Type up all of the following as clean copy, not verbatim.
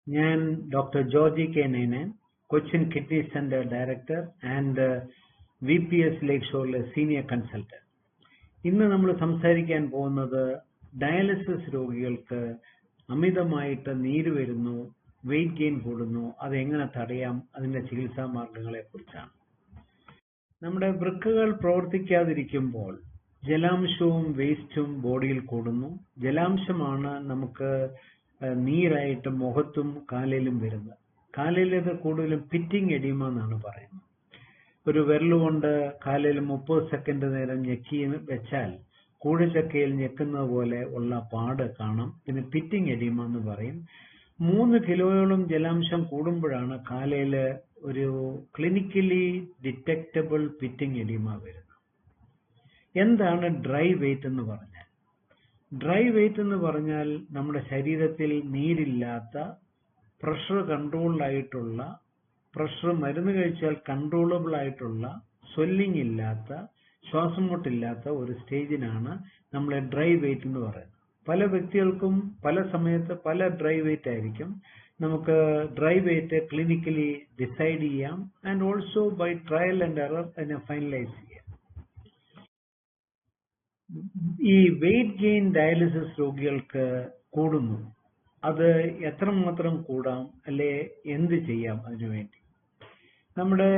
ഞാൻ doctor Georgy K Ninan, Cochin kidney centre director and VPS lake ഷോറിലെ senior consultant. ഇന്ന് നമ്മൾ സംസാരിക്കാൻ പോകുന്നത് ഡയാലിസിസ് രോഗികൾക്ക് അമിതമായിട്ട് നീര് വരുന്നു, വെയിറ്റ് ഗെയിൻ കൂടുന്നു, അതെങ്ങനെ തടയാം, അതിന്റെ ചികിത്സാ മാർഗങ്ങളെ കുറിച്ചാണ്. നമ്മുടെ വൃക്കകൾ പ്രവർത്തിക്കാതിരിക്കുമ്പോൾ ജലാംശവും വേസ്റ്റും ബോഡിയിൽ കൂടുന്നു. ജലാംശമാണ് നമുക്ക് നീരായിട്ട് മുഖത്തും കാലിലും വരുന്നത്. കാലിലത് കൂടുതലും പിറ്റിംഗ് എഡിമ എന്നാണ് പറയുന്നത്. ഒരു വിരലുകൊണ്ട് കാലിൽ 30 സെക്കൻഡ് നേരം ഞെക്കി വെച്ചാൽ കൂഴച്ചക്കയിൽ ഞെക്കുന്നത് പോലെ ഉള്ള പാട് കാണാം. പിന്നെ പിറ്റിംഗ് എഡിമ എന്ന് പറയും. 3 കിലോയോളം ജലാംശം കൂടുമ്പോഴാണ് കാലയിൽ ഒരു ക്ലിനിക്കലി ഡിറ്റക്റ്റബിൾ പിറ്റിംഗ് എഡിമ വരുന്നത്. എന്താണ് ഡ്രൈ വെയിറ്റ് എന്ന് പറഞ്ഞാൽ? ഡ്രൈ വെയിറ്റ് എന്ന് പറഞ്ഞാൽ നമ്മുടെ ശരീരത്തിൽ നീരില്ലാത്ത, പ്രഷർ കൺട്രോൾഡ് ആയിട്ടുള്ള, പ്രഷർ മരുന്ന് കഴിച്ചാൽ കൺട്രോളബിൾ ആയിട്ടുള്ള, സ്വെല്ലിംഗ് ഇല്ലാത്ത, ശ്വാസം മുട്ടില്ലാത്ത ഒരു സ്റ്റേജിനാണ് നമ്മൾ ഡ്രൈ വെയിറ്റ് എന്ന് പറയുന്നത്. പല വ്യക്തികൾക്കും പല സമയത്ത് പല ഡ്രൈ വെയിറ്റ് ആയിരിക്കും. നമുക്ക് ഡ്രൈ വെയിറ്റ് ക്ലിനിക്കലി ഡിസൈഡ് ചെയ്യാം and also by trial and error അതിനെ ഫൈനലൈസ് ചെയ്യാം. ഈ വെയിറ്റ് ഗെയിൻ ഡയാലിസിസ് രോഗികൾക്ക് കൂടുന്നു. അത് എത്രമാത്രം കൂടാം, അല്ലെ എന്ത് ചെയ്യാം അതിനുവേണ്ടി? നമ്മുടെ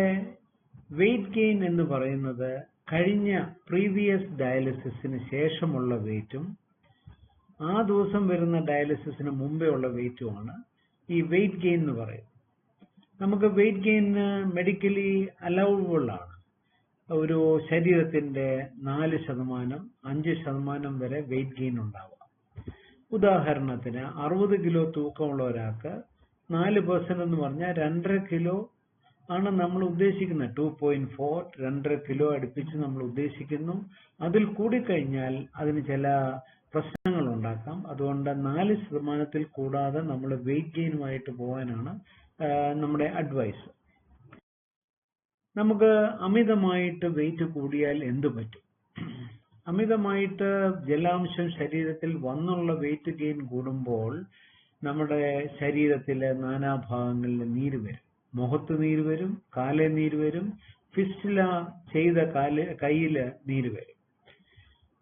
വെയിറ്റ് ഗെയിൻ എന്ന് പറയുന്നത് കഴിഞ്ഞ പ്രീവിയസ് ഡയാലിസിസിന് ശേഷമുള്ള വെയിറ്റും ആ ദിവസം വരുന്ന ഡയാലിസിസിന് മുമ്പേ ഉള്ള വെയിറ്റുമാണ് ഈ വെയിറ്റ് ഗെയിൻ എന്ന് പറയുന്നത്. നമുക്ക് വെയിറ്റ് ഗെയിൻ മെഡിക്കലി അലൗവബിൾ ആണ്. ഒരു ശരീരത്തിന്റെ 4%, 5% വരെ വെയിറ്റ് ഗെയിൻ ഉണ്ടാവാം. ഉദാഹരണത്തിന് 60 കിലോ തൂക്കമുള്ള ഒരാൾക്ക് 4% എന്ന് പറഞ്ഞാൽ 2.5 കിലോ ആണ് നമ്മൾ ഉദ്ദേശിക്കുന്നത്. 2.4, 2.5 കിലോ അടുപ്പിച്ച് നമ്മൾ ഉദ്ദേശിക്കുന്നു. അതിൽ കൂടിക്കഴിഞ്ഞാൽ അതിന് ചില പ്രശ്നങ്ങൾ ഉണ്ടാക്കാം. അതുകൊണ്ട് 4% കൂടാതെ നമ്മൾ വെയിറ്റ് ഗെയിനുമായിട്ട് പോകാനാണ് നമ്മുടെ അഡ്വൈസ്. നമുക്ക് അമിതമായിട്ട് വെയിറ്റ് കൂടിയാൽ എന്തു പറ്റും? അമിതമായിട്ട് ജലാംശം ശരീരത്തിൽ വന്നുള്ള വെയിറ്റ് ഗെയിൻ കൂടുമ്പോൾ നമ്മുടെ ശരീരത്തിലെ നാനാഭാഗങ്ങളിൽ നീര് വരും. മുഖത്ത് നീര് വരും, കാലിൽ നീര് വരും, ഫിസ്റ്റുല ചെയ്ത കയ്യില് നീര് വരും.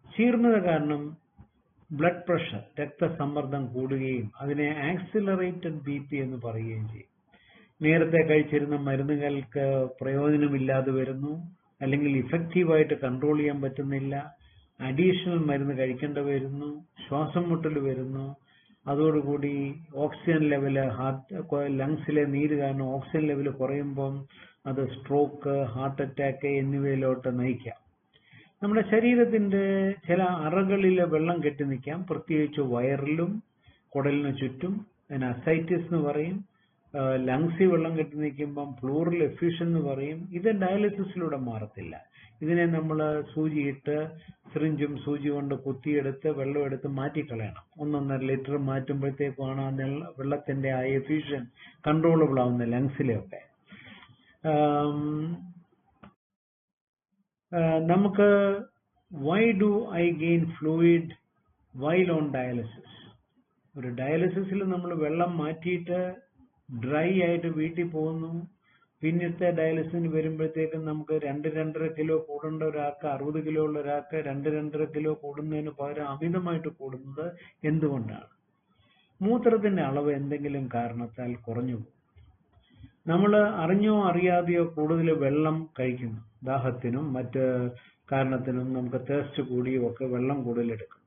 ശീർണത കാരണം ബ്ലഡ് പ്രഷർ, രക്തസമ്മർദ്ദം കൂടുകയും അതിനെ ആക്സിലറേറ്റഡ് BP എന്ന് പറയുകയും ചെയ്യും. നേരത്തെ കഴിച്ചിരുന്ന മരുന്നുകൾക്ക് പ്രയോജനമില്ലാതെ വരുന്നു, അല്ലെങ്കിൽ ഇഫക്റ്റീവായിട്ട് കൺട്രോൾ ചെയ്യാൻ പറ്റുന്നില്ല, അഡീഷണൽ മരുന്ന് കഴിക്കേണ്ടി വരുന്നു, ശ്വാസം മുട്ടൽ വരുന്നു. അതോടുകൂടി ഓക്സിജൻ ലെവല്, ലങ്സിലെ നീര് കാരണം ഓക്സിജൻ ലെവൽ കുറയുമ്പം അത് സ്ട്രോക്ക്, ഹാർട്ട് അറ്റാക്ക് എന്നിവയിലോട്ട് നയിക്കാം. നമ്മുടെ ശരീരത്തിന്റെ ചില അറകളിൽ വെള്ളം കെട്ടി നിൽക്കാം, പ്രത്യേകിച്ച് വയറിലും കുടലിന് ചുറ്റും. അതിന് അസൈറ്റിസ് എന്ന് പറയും. ലങ്സിൽ വെള്ളം കെട്ടി നിൽക്കുമ്പം പ്ലൂറൽ എഫ്യൂഷൻ എന്ന് പറയും. ഇത് ഡയാലിസിസിലൂടെ മാറത്തില്ല. ഇതിനെ നമ്മൾ സൂചിയിട്ട് സിറിഞ്ചും സൂചി കൊണ്ട് കുത്തിയെടുത്ത് വെള്ളം എടുത്ത് മാറ്റിക്കളയണം. 1.5 ലിറ്റർ മാറ്റുമ്പോഴത്തേക്കാണ് ആ വെള്ളത്തിന്റെ ആ എഫ്യൂഷൻ കൺട്രോളബിൾ ആവുന്നത് ലങ്സിലെയൊക്കെ. നമുക്ക് why do I gain fluid while on dialysis? ഒരു ഡയാലിസിസിൽ നമ്മൾ വെള്ളം മാറ്റിയിട്ട് ഡ്രൈ ആയിട്ട് വീട്ടിൽ പോകുന്നു. പിന്നത്തെ ഡയാലിസിന് വരുമ്പോഴത്തേക്കും നമുക്ക് 2-2.5 കിലോ കൂടേണ്ട ഒരാൾക്ക്, 60 കിലോ ഉള്ള ഒരാൾക്ക് 2-2.5 കിലോ കൂടുന്നതിന് പകരം അമിതമായിട്ട് കൂടുന്നത് എന്തുകൊണ്ടാണ്? മൂത്രത്തിന്റെ അളവ് എന്തെങ്കിലും കാരണത്താൽ കുറഞ്ഞു പോകും. നമ്മൾ അറിഞ്ഞോ അറിയാതെയോ കൂടുതൽ വെള്ളം കഴിക്കുന്നു. ദാഹത്തിനും മറ്റ് കാരണത്തിനും നമുക്ക് തേഴ്സ്റ്റ് കൂടിയും ഒക്കെ വെള്ളം കൂടുതലെടുക്കും.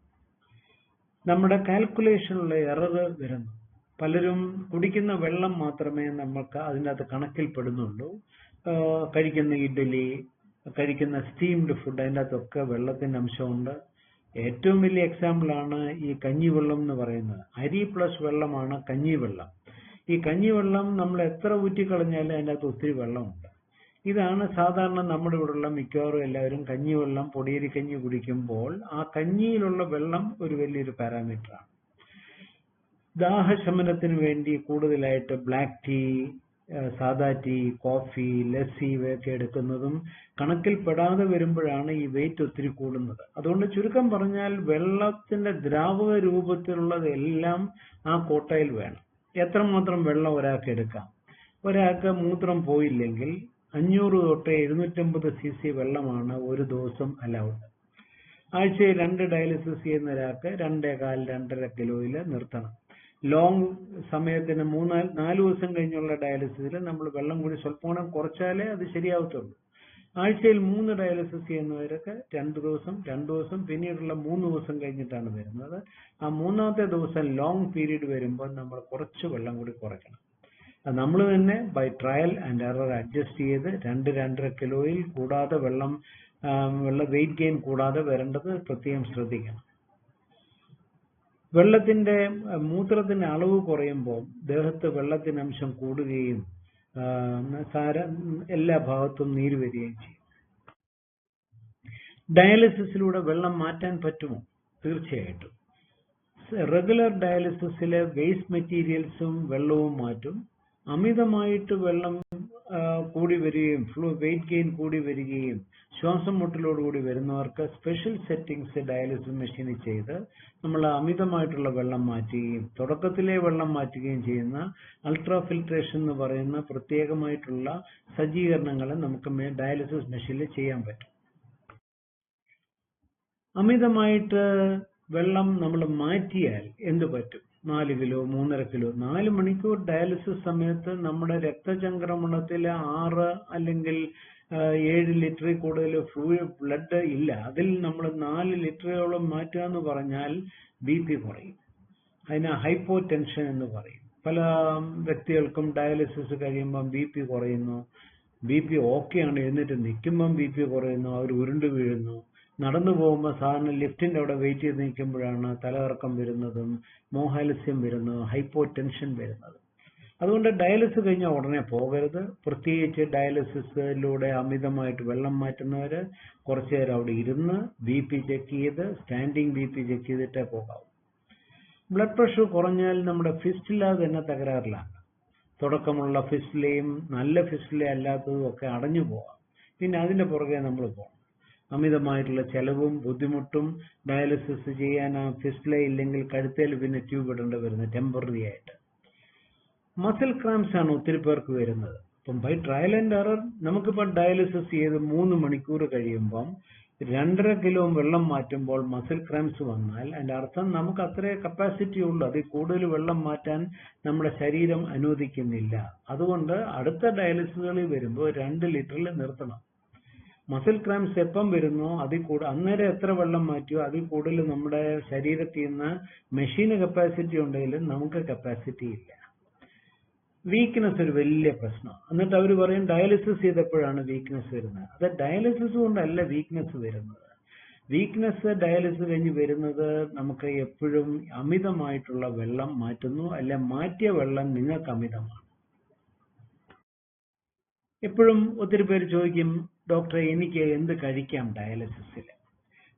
നമ്മുടെ കാൽക്കുലേഷനുള്ള എറർ വരുന്നു. പലരും കുടിക്കുന്ന വെള്ളം മാത്രമേ നമുക്ക് അതിൻ്റെ അകത്ത് കണക്കിൽപ്പെടുന്നുള്ളൂ. കഴിക്കുന്ന ഇഡ്ഡലി, കഴിക്കുന്ന സ്റ്റീംഡ് ഫുഡ്, അതിൻ്റെ അകത്തൊക്കെ വെള്ളത്തിൻ്റെ അംശമുണ്ട്. ഏറ്റവും വലിയ എക്സാമ്പിളാണ് ഈ കഞ്ഞിവെള്ളം എന്ന് പറയുന്നത്. അരി പ്ലസ് വെള്ളമാണ് കഞ്ഞിവെള്ളം. ഈ കഞ്ഞിവെള്ളം നമ്മൾ എത്ര ഊറ്റിക്കളഞ്ഞാലും അതിൻ്റെ അകത്ത് ഒത്തിരി വെള്ളമുണ്ട്. ഇതാണ് സാധാരണ നമ്മുടെ ഇവിടെയുള്ള മിക്കവാറും എല്ലാവരും കഞ്ഞിവെള്ളം, പൊടിയരി കഞ്ഞി കുടിക്കുമ്പോൾ ആ കഞ്ഞിയിലുള്ള വെള്ളം ഒരു വലിയൊരു പാരാമീറ്ററാണ്. ദാഹശമനത്തിന് വേണ്ടി കൂടുതലായിട്ട് ബ്ലാക്ക് ടീ, സാദാ ടീ, കോഫി, ലസ്സി ഇവയൊക്കെ എടുക്കുന്നതും കണക്കിൽപ്പെടാതെ വരുമ്പോഴാണ് ഈ വെയിറ്റ് ഒത്തിരി കൂടുന്നത്. അതുകൊണ്ട് ചുരുക്കം പറഞ്ഞാൽ വെള്ളത്തിന്റെ ദ്രാവക രൂപത്തിലുള്ളതെല്ലാം ആ കോട്ടയിൽ വേണം. എത്രമാത്രം വെള്ളം ഒരാൾക്ക് എടുക്കാം? ഒരാൾക്ക് മൂത്രം പോയില്ലെങ്കിൽ 500 തൊട്ട് 750 cc വെള്ളമാണ് ഒരു ദിവസം അലൗഡ്. ആഴ്ചയിൽ 2 ഡയാലിസിസ് ചെയ്യുന്ന ഒരാൾക്ക് 2.5-2.5 കിലോയിൽ നിർത്തണം. ലോങ് സമയത്തിന് 3-4 ദിവസം കഴിഞ്ഞുള്ള ഡയാലിസിസിൽ നമ്മൾ വെള്ളം കൂടി സ്വല്പം കുറച്ചാലേ അത് ശരിയാവത്തുള്ളൂ. ആഴ്ചയിൽ 3 ഡയാലിസിസ് ചെയ്യുന്നവരൊക്കെ 2 ദിവസം പിന്നീടുള്ള 3 ദിവസം കഴിഞ്ഞിട്ടാണ് വരുന്നത്. ആ 3ാമത്തെ ദിവസം ലോങ് പീരീഡ് വരുമ്പോൾ നമ്മൾ കുറച്ച് വെള്ളം കൂടി കുറയ്ക്കണം. നമ്മൾ തന്നെ by trial and error adjust ചെയ്ത് 2-2.5 കിലോയിൽ കൂടാതെ വെള്ളം വെയിറ്റ് ഗെയിൻ കൂടാതെ വരേണ്ടത് പ്രത്യേകം ശ്രദ്ധിക്കണം. മൂത്രത്തിന്റെ അളവ് കുറയുമ്പോൾ ദേഹത്ത് വെള്ളത്തിന്റെ അംശം കൂടുകയും എല്ലാ ഭാഗത്തും നീര് വരികയും ചെയ്യും. ഡയാലിസിസിലൂടെ വെള്ളം മാറ്റാൻ പറ്റുമോ? തീർച്ചയായിട്ടും. റെഗുലർ ഡയാലിസിസിലെ വേസ്റ്റ് മെറ്റീരിയൽസും വെള്ളവും മാറ്റും. അമിതമായിട്ട് വെള്ളം കൂടി വരികയും വെയിറ്റ് ഗെയിൻ കൂടി വരികയും ശ്വാസം മുട്ടലോടുകൂടി വരുന്നവർക്ക് സ്പെഷ്യൽ സെറ്റിംഗ്സ് ഡയാലിസിസ് മെഷീനിൽ ചെയ്ത് നമ്മൾ അമിതമായിട്ടുള്ള വെള്ളം മാറ്റുകയും തുടക്കത്തിലെ വെള്ളം മാറ്റുകയും ചെയ്യുന്ന അൾട്രാ ഫിൽട്രേഷൻ എന്ന് പറയുന്ന പ്രത്യേകമായിട്ടുള്ള സജ്ജീകരണങ്ങൾ നമുക്ക് ഡയാലിസിസ് മെഷീനിൽ ചെയ്യാൻ പറ്റും. അമിതമായിട്ട് വെള്ളം നമ്മൾ മാറ്റിയാൽ എന്ത് പറ്റും? 4 കിലോ 3.5 കിലോ 4 മണിക്കൂർ ഡയാലിസിസ് സമയത്ത് നമ്മുടെ രക്തചംക്രമണത്തിൽ 6 അല്ലെങ്കിൽ 7 ലിറ്ററിൽ കൂടുതൽ ബ്ലഡ് ഇല്ല. അതിൽ നമ്മൾ 4 ലിറ്ററോളം മാറ്റുക എന്ന് പറഞ്ഞാൽ BP കുറയും. അതിന് ഹൈപ്പോ ടെൻഷൻ എന്ന് പറയും. പല വ്യക്തികൾക്കും ഡയാലിസിസ് കഴിയുമ്പം BP കുറയുന്നു. BP ഓക്കെയാണ്, എന്നിട്ട് നിൽക്കുമ്പം BP കുറയുന്നു, അവർ ഉരുണ്ട് വീഴുന്നു. നടന്നു പോകുമ്പോൾ സാധാരണ ലിഫ്റ്റിന്റെ അവിടെ വെയിറ്റ് ചെയ്ത് നിൽക്കുമ്പോഴാണ് തലകറക്കം വരുന്നതും മോഹാലസ്യം വരുന്നതും ഹൈപ്പോ ടെൻഷൻ വരുന്നതും. അതുകൊണ്ട് ഡയാലിസിസ് കഴിഞ്ഞാൽ ഉടനെ പോകരുത്. പ്രത്യേകിച്ച് ഡയാലിസിസിലൂടെ അമിതമായിട്ട് വെള്ളം മാറ്റുന്നവര് കുറച്ചു നേരം അവിടെ ഇരുന്ന് BP ചെക്ക് ചെയ്ത് സ്റ്റാൻഡിങ് BP ചെക്ക് ചെയ്തിട്ടേ പോകാവൂ. ബ്ലഡ് പ്രഷർ കുറഞ്ഞാൽ നമ്മുടെ ഫിസ്റ്റുല തന്നെ തകരാറിലാണ്. തുടക്കമുള്ള ഫിസ്റ്റുലയും നല്ല ഫിസ്റ്റുല അല്ലാത്തതും ഒക്കെ അടഞ്ഞു പോകാം. പിന്നെ അതിന്റെ പുറകെ നമ്മൾ പോകണം. അമിതമായിട്ടുള്ള ചെലവും ബുദ്ധിമുട്ടും ഡയാലിസിസ് ചെയ്യാൻ ഫിസ്റ്റുല ഇല്ലെങ്കിൽ കഴുത്തേൽ പിന്നെ ട്യൂബ് ഇടേണ്ടി വരുന്നത് ടെമ്പററി ആയിട്ട്. മസിൽ ക്രാംസ് ആണ് ഒത്തിരി പേർക്ക് വരുന്നത്. അപ്പം ബൈ ട്രയൽ ആൻഡ് എറർ നമുക്കിപ്പോൾ ഡയാലിസിസ് ചെയ്ത് 3 മണിക്കൂർ കഴിയുമ്പം 2.5 കിലോ വെള്ളം മാറ്റുമ്പോൾ മസിൽ ക്രാംസ് വന്നാൽ അതിന്റെ അർത്ഥം നമുക്ക് അത്രേ കപ്പാസിറ്റി ഉള്ളൂ. അതിൽ കൂടുതൽ വെള്ളം മാറ്റാൻ നമ്മുടെ ശരീരം അനുവദിക്കുന്നില്ല. അതുകൊണ്ട് അടുത്ത ഡയാലിസിസുകളിൽ വരുമ്പോൾ 2 ലിറ്ററിൽ നിർത്തണം. മസിൽ ക്രാംസ് എപ്പം വരുന്നോ അന്നേരം എത്ര വെള്ളം മാറ്റിയോ അതിൽ കൂടുതൽ നമ്മുടെ ശരീരത്തിൽ നിന്ന് മെഷീന് കപ്പാസിറ്റി ഉണ്ടെങ്കിലും നമുക്ക് കപ്പാസിറ്റി ഇല്ല. വീക്ക്നെസ് ഒരു വലിയ പ്രശ്നമാണ്. എന്നിട്ട് അവർ പറയും ഡയാലിസിസ് ചെയ്തപ്പോഴാണ് വീക്ക്നെസ് വരുന്നത്. അത് ഡയാലിസിസ് കൊണ്ടല്ല വീക്ക്നെസ് വരുന്നത്. വീക്ക്നെസ് ഡയാലിസിസ് കഴിഞ്ഞ് വരുന്നത് നമുക്ക് എപ്പോഴും അമിതമായിട്ടുള്ള വെള്ളം മാറ്റുന്നു, അല്ലെ മാറ്റിയ വെള്ളം നിങ്ങൾക്ക് അമിതമാണ്. എപ്പോഴും ഒത്തിരി പേര് ചോദിക്കും, ഡോക്ടറെ എനിക്ക് എന്ത് കഴിക്കാം ഡയാലിസിസിൽ?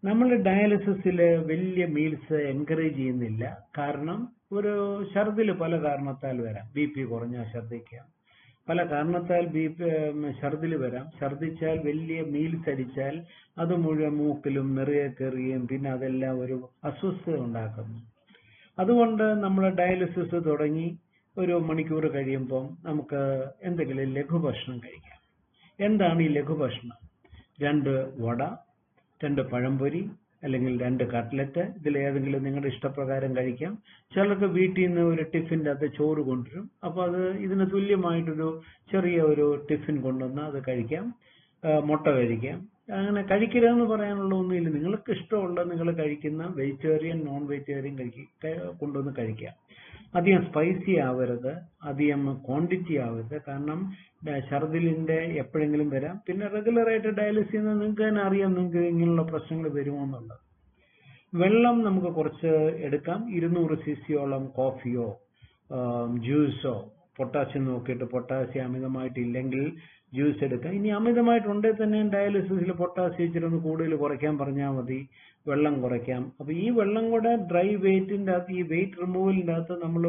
നമ്മൾ ഡയാലിസിസിൽ വലിയ മീൽസ് എൻകറേജ് ചെയ്യുന്നില്ല. കാരണം ഒരു ഛർദില് പല കാരണത്താൽ വരാം. BP കുറഞ്ഞാൽ ഛർദിക്കാം, പല കാരണത്താൽ ഛർദില് വരാം. ഛർദിച്ചാൽ വലിയ മീൽസ് അടിച്ചാൽ അത് മുഴുവൻ മൂക്കിലും നിറയെ കയറുകയും പിന്നെ അതെല്ലാം ഒരു അസ്വസ്ഥത ഉണ്ടാക്കുന്നു. അതുകൊണ്ട് നമ്മൾ ഡയാലിസിസ് തുടങ്ങി ഒരു മണിക്കൂർ കഴിയുമ്പം നമുക്ക് എന്തെങ്കിലും ലഘുഭക്ഷണം കഴിക്കാം. എന്താണ് ഈ ലഘുഭക്ഷണം? 2 വട, 2 പഴംപൊരി, അല്ലെങ്കിൽ 2 കട്ട്ലറ്റ്. ഇതിലേതെങ്കിലും നിങ്ങളുടെ ഇഷ്ടപ്രകാരം കഴിക്കാം. ചിലർക്ക് വീട്ടിൽ നിന്ന് ഒരു ടിഫിൻ്റെ അകത്ത് ചോറ് കൊണ്ടുവരും. അപ്പോൾ അത് ഇതിന് തുല്യമായിട്ടൊരു ചെറിയ ഒരു ടിഫിൻ കൊണ്ടുവന്ന് അത് കഴിക്കാം. മുട്ട കഴിക്കാം. അങ്ങനെ കഴിക്കരുതെന്ന് പറയാനുള്ള ഒന്നുമില്ല. നിങ്ങൾക്ക് ഇഷ്ടമുള്ള നിങ്ങൾ കഴിക്കുന്ന വെജിറ്റേറിയൻ നോൺ വെജിറ്റേറിയൻ കൊണ്ടുവന്ന് കഴിക്കാം. അധികം സ്പൈസി ആവരുത്, അധികം ക്വാണ്ടിറ്റി ആവരുത്. കാരണം ഛർദിലിന്റെ എപ്പോഴെങ്കിലും വരാം. പിന്നെ റെഗുലറായിട്ട് ഡയാലിസിസ് ചെയ്യുന്നത് നിങ്ങൾക്ക് തന്നെ അറിയാം നിങ്ങൾക്ക് ഇങ്ങനെയുള്ള പ്രശ്നങ്ങൾ വരുമോ എന്നുള്ളത്. വെള്ളം നമുക്ക് കുറച്ച് എടുക്കാം. 200 cc കോഫിയോ ജ്യൂസോ, പൊട്ടാസ്യം നോക്കിയിട്ട് പൊട്ടാസ്യം അമിതമായിട്ടില്ലെങ്കിൽ ജ്യൂസ് എടുക്കാം. ഇനി അമിതമായിട്ടുണ്ടെങ്കിൽ തന്നെ ഡയാലിസിസിൽ പൊട്ടാസ്യം ഇച്ചിരി ഒന്ന് കൂടുതൽ കുറയ്ക്കാൻ പറഞ്ഞാൽ മതി, വെള്ളം കുറയ്ക്കാം. അപ്പൊ ഈ വെള്ളം കൂടെ ഡ്രൈ വെയിറ്റിന്റെ അകത്ത്, ഈ വെയിറ്റ് റിമൂവലിന്റെ അകത്ത് നമ്മൾ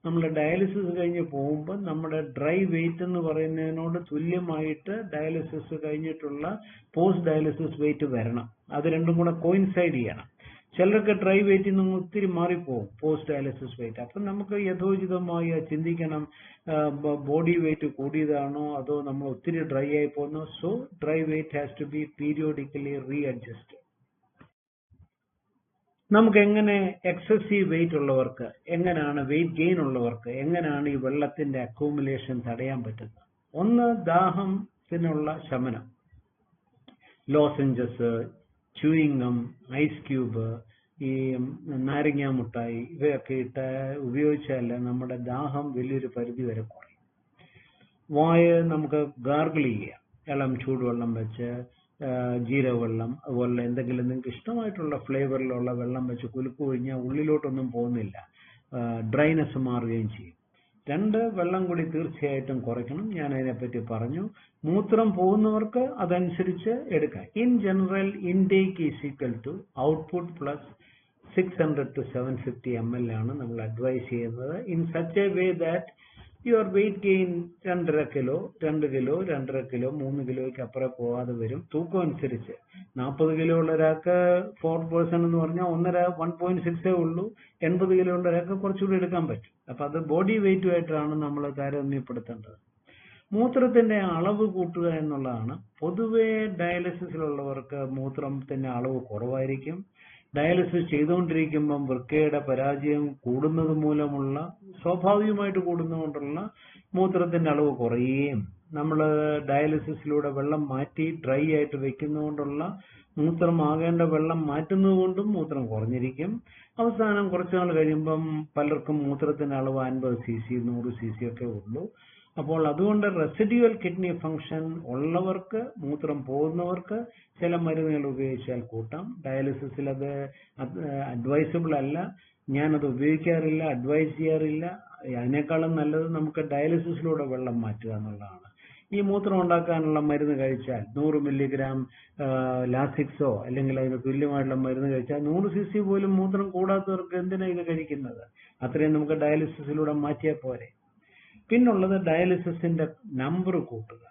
നമ്മൾ ഡയാലിസിസ് കഴിഞ്ഞ് പോകുമ്പോൾ നമ്മുടെ ഡ്രൈ വെയിറ്റ് എന്ന് പറയുന്നതിനോട് തുല്യമായിട്ട് ഡയാലിസിസ് കഴിഞ്ഞിട്ടുള്ള പോസ്റ്റ് ഡയാലിസിസ് വെയിറ്റ് വരണം. അത് രണ്ടും കൂടെ കോയിൻസൈഡ് ചെയ്യണം. ചിലർക്ക് ഡ്രൈ വെയിറ്റിൽ നിന്ന് ഒത്തിരി മാറിപ്പോകും പോസ്റ്റ് ഡയാലിസിസ് വെയിറ്റ്. അപ്പം നമുക്ക് യഥോചിതമായി ചിന്തിക്കണം, ബോഡി വെയിറ്റ് കൂടിയതാണോ അതോ നമ്മൾ ഒത്തിരി ഡ്രൈ ആയി പോകുന്നു. So dry weight has to be periodically readjust. നമുക്ക് എങ്ങനെ എക്സസീവ് വെയിറ്റ് ഉള്ളവർക്ക്, എങ്ങനെയാണ് വെയിറ്റ് ഗെയിൻ ഉള്ളവർക്ക് എങ്ങനെയാണ് ഈ വെള്ളത്തിന്റെ അക്യൂമുലേഷൻ തടയാൻ പറ്റുന്നത്? ഒന്ന്, ദാഹത്തിനുള്ള ശമനം. ലോസഞ്ചസ്, ച്യൂയിങ്ങം, ഐസ് ക്യൂബ്, ഈ നാരങ്ങ മുട്ടായി ഇവയൊക്കെ ഇട്ട് ഉപയോഗിച്ചാൽ നമ്മുടെ ദാഹം വലിയൊരു പരിധി വരെ കുറയും. വായ നമുക്ക് ഗാർഗിൾ ചെയ്യാം, ഇളം ചൂടുവെള്ളം വെച്ച്, ജീരകവെള്ളം, അതുപോലെ എന്തെങ്കിലും നിങ്ങൾക്ക് ഇഷ്ടമായിട്ടുള്ള ഫ്ലേവറിലുള്ള വെള്ളം വെച്ച് കുലുക്ക് കഴിഞ്ഞാൽ ഉള്ളിലോട്ടൊന്നും പോകുന്നില്ല, ഡ്രൈനെസ് മാറുകയും ചെയ്യും. 2, വെള്ളം കൂടി തീർച്ചയായിട്ടും കുറയ്ക്കണം. ഞാൻ അതിനെപ്പറ്റി പറഞ്ഞു. മൂത്രം പോകുന്നവർക്ക് അതനുസരിച്ച് എടുക്കാം. In general intake is equal to output plus 600 to 750 ml ആണ് നമ്മൾ അഡ്വൈസ് ചെയ്യുന്നത്. In such a way that your weight gain 2.5 kilo, 2 kilo, 2.5 kilo, 3 കിലോയ്ക്ക് അപ്പുറം പോകാതെ വരും. തൂക്കം അനുസരിച്ച് 40 കിലോ ഉള്ള ഒരാൾക്ക് 4% എന്ന് പറഞ്ഞാൽ 1.6 ഉള്ളൂ. 80 കിലോ ഉള്ള ഒരാൾക്ക് കുറച്ചുകൂടി എടുക്കാൻ പറ്റും. അപ്പൊ അത് ബോഡി വെയിറ്റുമായിട്ടാണ് നമ്മൾ താരതമ്യപ്പെടുത്തേണ്ടത്. മൂത്രത്തിന്റെ അളവ് കൂട്ടുക എന്നുള്ളതാണ്. പൊതുവെ ഡയാലിസിസിലുള്ളവർക്ക് മൂത്രത്തിന്റെ അളവ് കുറവായിരിക്കും. ഡയാലിസിസ് ചെയ്തുകൊണ്ടിരിക്കുമ്പം വൃക്കയുടെ പരാജയം കൂടുന്നത് മൂലമുള്ള, സ്വാഭാവികമായിട്ട് കൂടുന്നതുകൊണ്ടുള്ള മൂത്രത്തിന്റെ അളവ് കുറയുകയും, നമ്മൾ ഡയാലിസിസിലൂടെ വെള്ളം മാറ്റി ഡ്രൈ ആയിട്ട് വെക്കുന്നതുകൊണ്ടുള്ള മൂത്രമാകേണ്ട വെള്ളം മാറ്റുന്നത് കൊണ്ടും മൂത്രം കുറഞ്ഞിരിക്കും. അവസാനം കുറച്ചു നാൾ കഴിയുമ്പം പലർക്കും മൂത്രത്തിന്റെ അളവ് 50 cc 100 cc ഒക്കെ ഉള്ളൂ. അപ്പോൾ അതുകൊണ്ട് റെസിഡ്യൂവൽ കിഡ്നി ഫംഗ്ഷൻ ഉള്ളവർക്ക്, മൂത്രം പോകുന്നവർക്ക് ചില മരുന്നുകൾ ഉപയോഗിച്ചാൽ കൂട്ടാം. ഡയാലിസിസിൽ അത് അഡ്വൈസബിൾ അല്ല. ഞാനത് ഉപയോഗിക്കാറില്ല, അഡ്വൈസ് ചെയ്യാറില്ല. അതിനേക്കാളും നല്ലത് നമുക്ക് ഡയാലിസിസിലൂടെ വെള്ളം മാറ്റുക എന്നുള്ളതാണ്. ഈ മൂത്രം ഉണ്ടാക്കാനുള്ള മരുന്ന് കഴിച്ചാൽ 100 മില്ലിഗ്രാം ലാസിക്സോ അല്ലെങ്കിൽ അതിന് തുല്യമായിട്ടുള്ള മരുന്ന് കഴിച്ചാൽ 100 cc പോലും മൂത്രം കൂടാത്തവർക്ക് എന്തിനാ ഇത് കഴിക്കുന്നത്? അത്രയും നമുക്ക് ഡയാലിസിസിലൂടെ മാറ്റിയാൽ പോരെ. പിന്നുള്ളത് ഡയാലിസിസിന്റെ നമ്പർ കൂട്ടുക.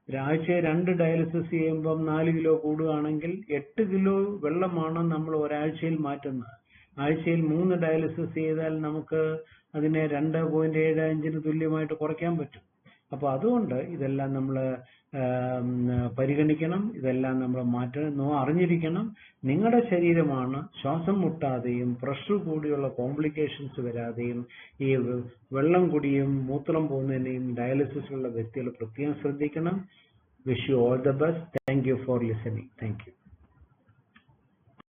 ഒരാഴ്ചയിൽ 2 ഡയാലിസിസ് ചെയ്യുമ്പം 4 കിലോ കൂടുകയാണെങ്കിൽ 8 കിലോ വെള്ളമാണ് നമ്മൾ ഒരാഴ്ചയിൽ മാറ്റുന്നത്. ആഴ്ചയിൽ 3 ഡയാലിസിസ് ചെയ്താൽ നമുക്ക് അതിനെ 2.75 തുല്യമായിട്ട് കുറയ്ക്കാൻ പറ്റും. അപ്പൊ അതുകൊണ്ട് ഇതെല്ലാം നമ്മൾ പരിഗണിക്കണം, ഇതെല്ലാം നമ്മൾ അറിഞ്ഞിരിക്കണം. നിങ്ങളുടെ ശരീരമാണ് ശ്വാസം മുട്ടാതെയും പ്രഷർ കൂടിയുള്ള കോംപ്ലിക്കേഷൻസ് വരാതെയും ഈ വെള്ളം കുടിയും മൂത്രം പോകുന്നതിനെയും ഡയാലിസിസിലുള്ള വ്യക്തികൾ പ്രത്യേകം ശ്രദ്ധിക്കണം. Wish you all the best. Thank you for listening. Thank you.